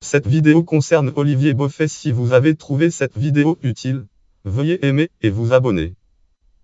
Cette vidéo concerne Olivier Boffet. Si vous avez trouvé cette vidéo utile, veuillez aimer et vous abonner.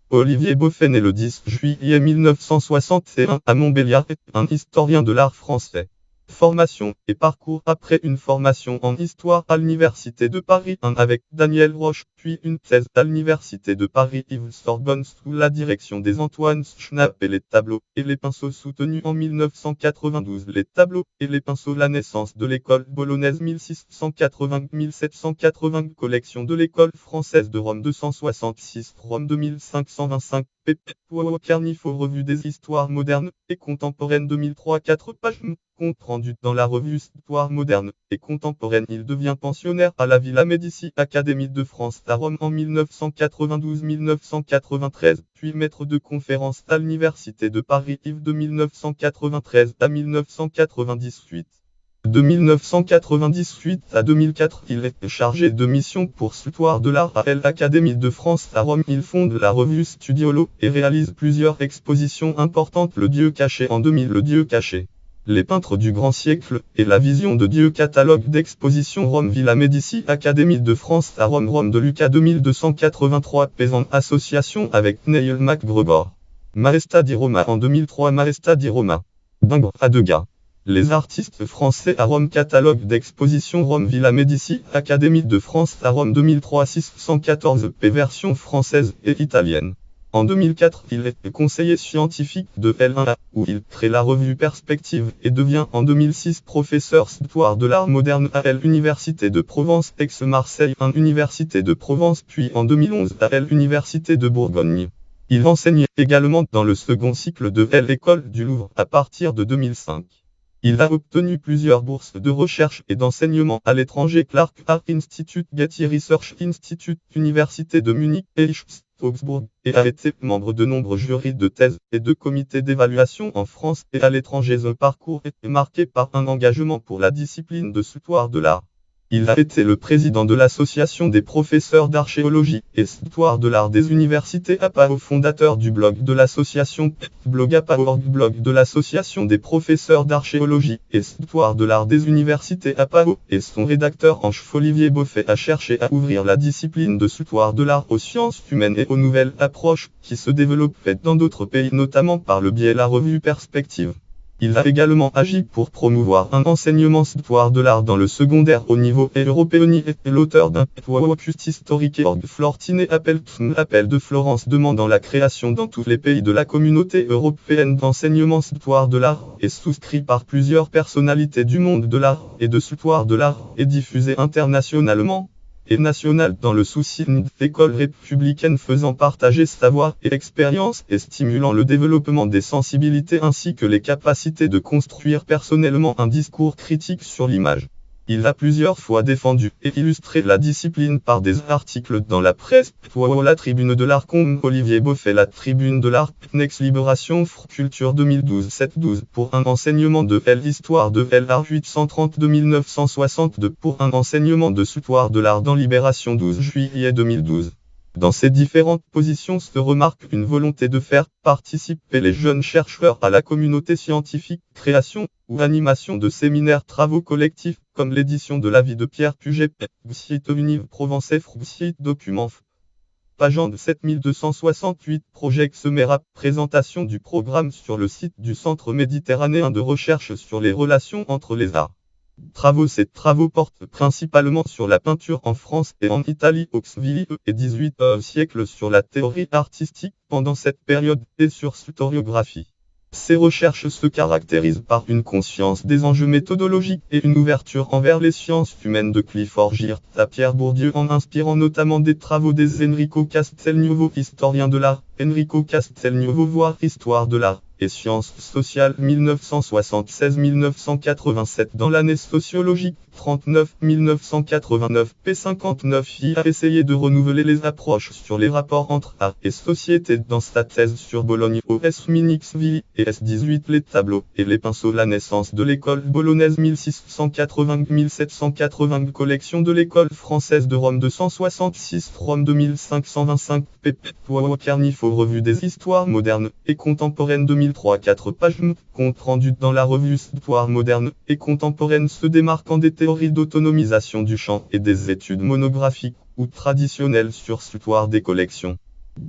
Olivier Boffet né le 10 juillet 1961 à Montbéliard est un historien de l'art français. Formation et parcours: après une formation en histoire à l'Université de Paris 1 avec Daniel Roche, puis une thèse à l'Université de Paris Yves-Sorbonne sous la direction des Antoine Schnapp et les tableaux et les pinceaux soutenus en 1992. Les tableaux et les pinceaux, la naissance de l'école bolognaise 1680-1780, collection de l'école française de Rome 266, Rome 2525, pp. Carnifo, revue des histoires modernes et contemporaines 2003, 4 pages. Compte rendu dans la revue Histoire moderne et contemporaine. Il devient pensionnaire à la Villa Médici Académie de France à Rome en 1992-1993, puis maître de conférences à l'Université de Paris Yves de 1993 à 1998. De 1998 à 2004, il est chargé de mission pour l'histoire de l'art à l'Académie de France à Rome. Il fonde la revue Studiolo et réalise plusieurs expositions importantes. Le Dieu caché en 2000, Le Dieu caché, les peintres du grand siècle et la vision de Dieu, catalogue d'exposition Rome Villa Médici Académie de France à Rome. Rome de Lucas 2283, Pézant, association avec Neil MacGregor. Maestà di Roma en 2003, Maestà di Roma, d'Ingres à Degas. Les artistes français à Rome, catalogue d'exposition Rome Villa Médici Académie de France à Rome 2003, 614 p, version française et italienne. En 2004, il est conseiller scientifique de L1A, où il crée la revue Perspective et devient en 2006 professeur d'histoire de l'art moderne à l'Université de Provence Aix-Marseille 1, Université de Provence, puis en 2011 à l'Université de Bourgogne. Il enseigne également dans le second cycle de l'École du Louvre à partir de 2005. Il a obtenu plusieurs bourses de recherche et d'enseignement à l'étranger: Clark Art Institute, Getty Research Institute, Université de Munich et Augsbourg, et a été membre de nombreux jurys de thèse et de comités d'évaluation en France et à l'étranger. Son parcours est marqué par un engagement pour la discipline de l'histoire de l'art. Il a été le président de l'Association des professeurs d'archéologie et d'histoire de l'art des universités APAO, fondateur du blog de l'association blog APAO, blog de l'Association des professeurs d'archéologie et d'histoire de l'art des universités APAO, et son rédacteur en chef Olivier Boffet a cherché à ouvrir la discipline de l'histoire de l'art aux sciences humaines et aux nouvelles approches qui se développaient dans d'autres pays, notamment par le biais de la revue Perspective. Il a également agi pour promouvoir un enseignement d'histoire de l'art dans le secondaire au niveau européen et est l'auteur d'un opus historique Flortine appel de Florence, demandant la création dans tous les pays de la communauté européenne d'enseignement d'histoire de l'art, et souscrit par plusieurs personnalités du monde de l'art et de l'histoire de l'art, et diffusé internationalement et nationale dans le souci d'une école républicaine faisant partager savoir et expérience et stimulant le développement des sensibilités ainsi que les capacités de construire personnellement un discours critique sur l'image. Il a plusieurs fois défendu et illustré la discipline par des articles dans la presse: la Tribune de l'Art comme Olivier Boffet, la Tribune de l'Art, Next Libération, Culture 2012, 7-12, pour un enseignement de l'histoire de l'art 832-1962, pour un enseignement de l'histoire de l'art dans Libération 12 juillet 2012. Dans ces différentes positions se remarque une volonté de faire participer les jeunes chercheurs à la communauté scientifique, création ou animation de séminaires, travaux collectifs, comme l'édition de la vie de Pierre Puget, site Univ Provençais, site document. Page 7268, projet XMERA, présentation du programme sur le site du Centre méditerranéen de recherche sur les relations entre les arts. Travaux. Ces travaux portent principalement sur la peinture en France et en Italie au XVIIe et XVIIIe siècle, sur la théorie artistique pendant cette période et sur l'historiographie. Ces recherches se caractérisent par une conscience des enjeux méthodologiques et une ouverture envers les sciences humaines de Clifford Geertz à Pierre Bourdieu, en inspirant notamment des travaux des Enrico Castelnuovo, historien de l'art, Enrico Castelnuovo, voir Histoire de l'art et sciences sociales 1976-1987. Dans l'année sociologique 39-1989, P59 y a essayé de renouveler les approches sur les rapports entre art et société dans sa thèse sur Bologne au S. Minixvili et S18, les tableaux et les pinceaux, la naissance de l'école bolognaise 1680-1780, collection de l'école française de Rome 266, Rome 2525, pp. Carnifo. Info Revue des Histoires modernes et contemporaines 2003 4 pages compte rendu dans la revue Histoire moderne et contemporaine se démarquant des théories d'autonomisation du champ et des études monographiques ou traditionnelles sur l'histoire des collections.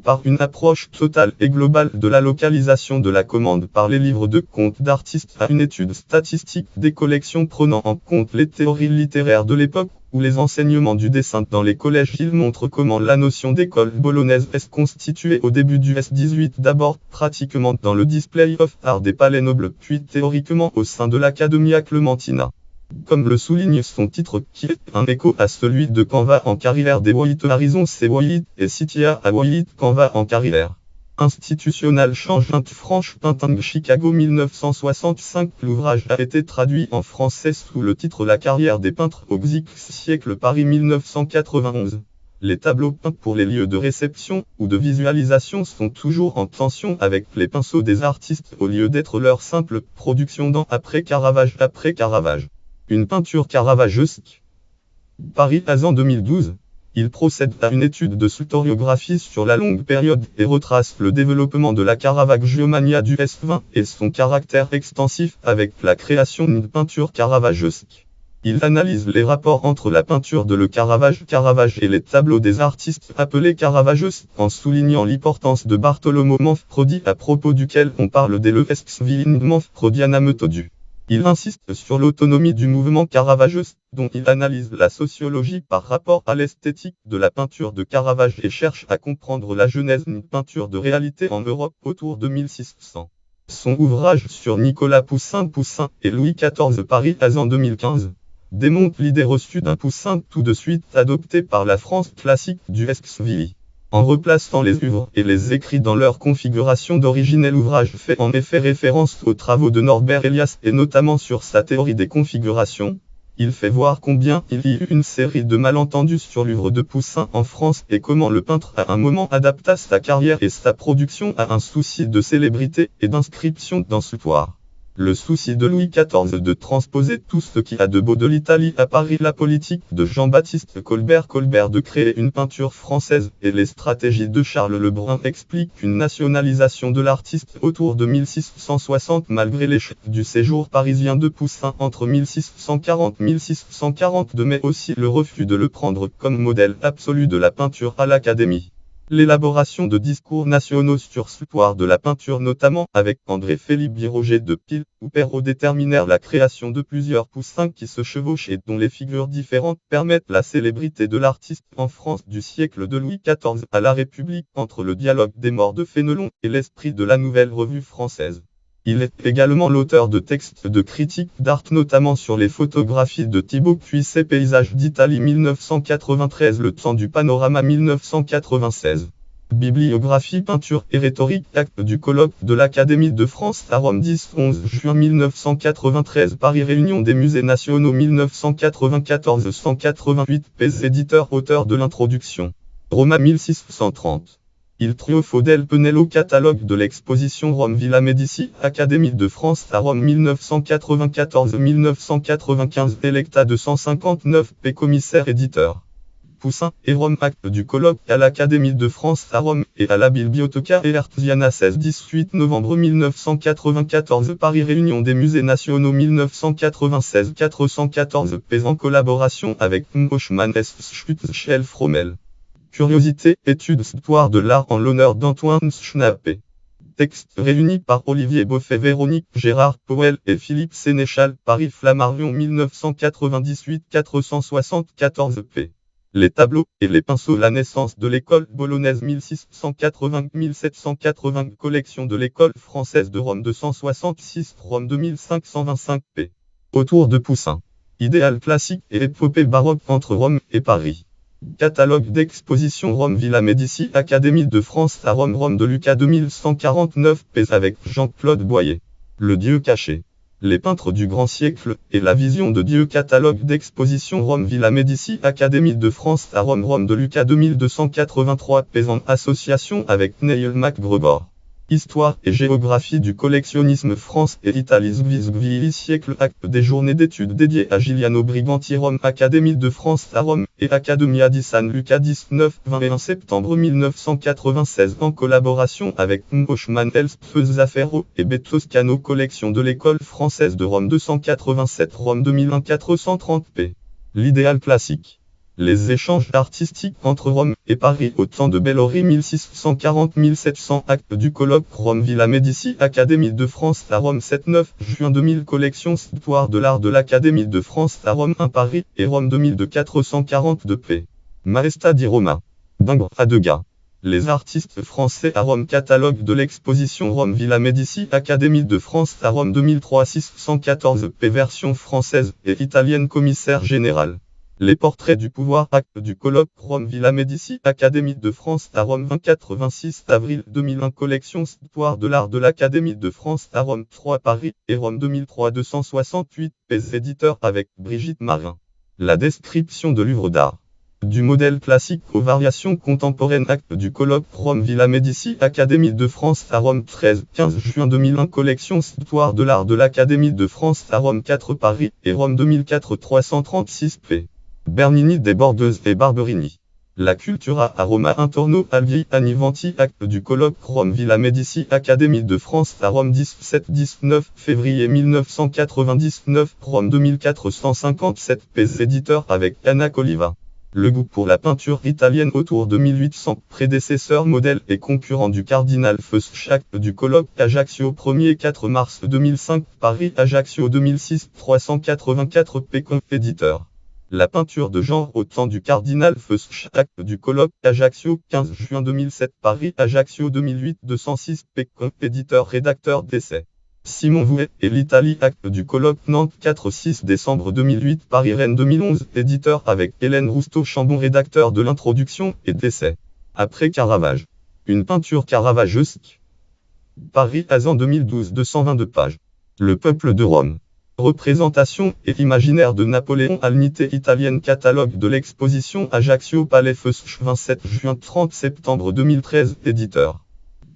Par une approche totale et globale de la localisation de la commande par les livres de comptes d'artistes à une étude statistique des collections prenant en compte les théories littéraires de l'époque ou les enseignements du dessin dans les collèges, il montre comment la notion d'école bolognaise est constituée au début du S18 d'abord pratiquement dans le display of art des palais nobles puis théoriquement au sein de l'Accademia Clementina. Comme le souligne son titre qui est un écho à celui de Canva en carrière des White Horizon c'est White et Citia à White Canva en carrière. Institutional Changeant Franche Tinting Chicago 1965. L'ouvrage a été traduit en français sous le titre La carrière des peintres au XIIe siècle Paris 1991. Les tableaux peints pour les lieux de réception ou de visualisation sont toujours en tension avec les pinceaux des artistes au lieu d'être leur simple production dans après Caravage. Une peinture caravagesque. Paris Azan 2012. Il procède à une étude de historiographie sur la longue période et retrace le développement de la Caravaggio-mania du S20 et son caractère extensif avec la création d'une peinture caravagesque. Il analyse les rapports entre la peinture de Le Caravage et les tableaux des artistes appelés Caravagesques en soulignant l'importance de Bartolomeo Manfredi à propos duquel on parle dès le Vescovile Manfrediana Metodu. Il insiste sur l'autonomie du mouvement caravagesque, dont il analyse la sociologie par rapport à l'esthétique de la peinture de Caravage et cherche à comprendre la genèse d'une peinture de réalité en Europe autour de 1600. Son ouvrage sur Nicolas Poussin et Louis XIV Paris Azan 2015 démontre l'idée reçue d'un Poussin tout de suite adoptée par la France classique du Vescovile. En replaçant les œuvres et les écrits dans leur configuration d'origine, l'ouvrage fait en effet référence aux travaux de Norbert Elias et notamment sur sa théorie des configurations. Il fait voir combien il y eut une série de malentendus sur l'œuvre de Poussin en France et comment le peintre à un moment adapta sa carrière et sa production à un souci de célébrité et d'inscription dans l'histoire. Le souci de Louis XIV de transposer tout ce qui a de beau de l'Italie à Paris, la politique de Jean-Baptiste Colbert de créer une peinture française et les stratégies de Charles Lebrun expliquent une nationalisation de l'artiste autour de 1660 malgré l'échec du séjour parisien de Poussin entre 1640-1642 mais aussi le refus de le prendre comme modèle absolu de la peinture à l'Académie. L'élaboration de discours nationaux sur l'histoire de la peinture notamment avec André-Philippe Biroger de Pile ou Perrault déterminèrent la création de plusieurs Poussins qui se chevauchent et dont les figures différentes permettent la célébrité de l'artiste en France du siècle de Louis XIV à la République entre le dialogue des morts de Fénelon et l'esprit de la Nouvelle Revue française. Il est également l'auteur de textes de critique d'art notamment sur les photographies de Thibaut Cuisset Paysages d'Italie 1993 Le temps du panorama 1996. Bibliographie peinture et rhétorique acte du colloque de l'Académie de France à Rome 10-11 juin 1993 Paris Réunion des musées nationaux 1994-188 Pez éditeur auteur de l'introduction. Roma 1630. Il triomphe del Penello catalogue de l'exposition Rome Villa Médici, Académie de France à Rome 1994-1995 Electa 259 P commissaire éditeur. Poussin et Rome acte du colloque à l'Académie de France à Rome et à la Biblioteca Erziana 16-18 novembre 1994 Paris Réunion des musées nationaux 1996 414 P en collaboration avec Moschmann Schutzschel Frommel. Curiosité, étude histoire de l'art en l'honneur d'Antoine Schnappé. Texte réuni par Olivier Boffet, Véronique Gérard Powell et Philippe Sénéchal, Paris Flammarion 1998 474 p. Les tableaux et les pinceaux. La naissance de l'école bolognaise 1680-1780 collection de l'école française de Rome 266 Rome 2525 p. Autour de Poussin. Idéal classique et épopée baroque entre Rome et Paris. Catalogue d'exposition Rome Villa Médici Académie de France à Rome Rome de Lucas 2149 p. avec Jean-Claude Boyer. Le Dieu caché. Les peintres du grand siècle et la vision de Dieu. Catalogue d'exposition Rome Villa Médici Académie de France à Rome Rome de Lucas 2283 p. en association avec Neil MacGregor. Histoire et géographie du collectionnisme France et Italie Svi siècle acte des journées d'études dédiées à Giuliano Briganti Rome Académie de France à Rome et Accademia di San Luca 19-21 septembre 1996 en collaboration avec Moschmann Zafero et Betoscano collection de l'école française de Rome 287 Rome 2001 430p. L'idéal classique. Les échanges artistiques entre Rome et Paris au temps de Bellori 1640-1700 acte du colloque Rome Villa Médici Académie de France à Rome 7-9 juin 2000 collection Histoire de l'art de l'Académie de France à Rome 1 Paris et Rome 2002 442p. Maestà di Roma. D'Ingres à Degas. Les artistes français à Rome catalogue de l'exposition Rome Villa Médici Académie de France à Rome 2003 614p version française et italienne commissaire général. Les portraits du pouvoir acte du colloque Rome Villa Médici Académie de France à Rome 26 avril 2001 collection Histoire de l'art de l'Académie de France à Rome 3 Paris et Rome 2003 268 p. Éditeur avec Brigitte Marin. La description de l'œuvre d'art. Du modèle classique aux variations contemporaines acte du colloque Rome Villa Médici Académie de France à Rome 13-15 juin 2001 collection Histoire de l'art de l'Académie de France à Rome 4 Paris et Rome 2004 336 p. Bernini des Bordeuses et Barberini. La Cultura a Roma intorno agli anni venti acte du colloque Rome Villa Médici Académie de France à Rome 17-19 février 1999 Rome 2457 p. Éditeur avec Anna Coliva. Le goût pour la peinture italienne autour de 1800 prédécesseur modèle et concurrent du cardinal Fesch acte du colloque Ajaccio 1er 4 mars 2005 Paris Ajaccio 2006 384 p. Éditeur. La peinture de genre au temps du cardinal Fesch acte du colloque Ajaccio 15 juin 2007 Paris Ajaccio 2008 206 p. Éditeur rédacteur d'essai. Simon Vouet et l'Italie acte du colloque Nantes 4-6 décembre 2008 Paris Rennes 2011 éditeur avec Hélène Rousteau-Chambon rédacteur de l'introduction et d'essai. Après Caravage. Une peinture caravagesque. Paris Azan 2012 222 pages. Le peuple de Rome. Représentation et imaginaire de Napoléon à l'unité italienne catalogue de l'exposition Ajaccio Palais Fesch 27 juin 30 septembre 2013 éditeur.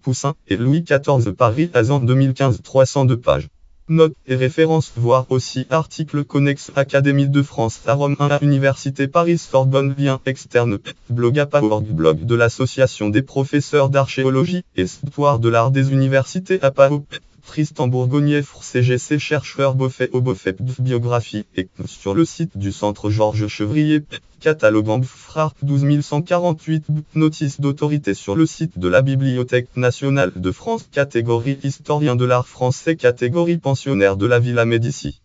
Poussin et Louis XIV Paris Azan 2015 302 pages. Notes et références voir aussi articles connexes Académie de France à Rome 1 à Université Paris Sorbonne lien externe blog APA.org blog de l'association des professeurs d'archéologie et histoire de l'art des universités APAO Tristan Bourgonnier CGC chercheur Beaufait au Beaufait biographie et sur le site du centre Georges Chevrier catalogue Frarc 12148 notice d'autorité sur le site de la Bibliothèque nationale de France catégorie historien de l'art français catégorie pensionnaire de la Villa Médici.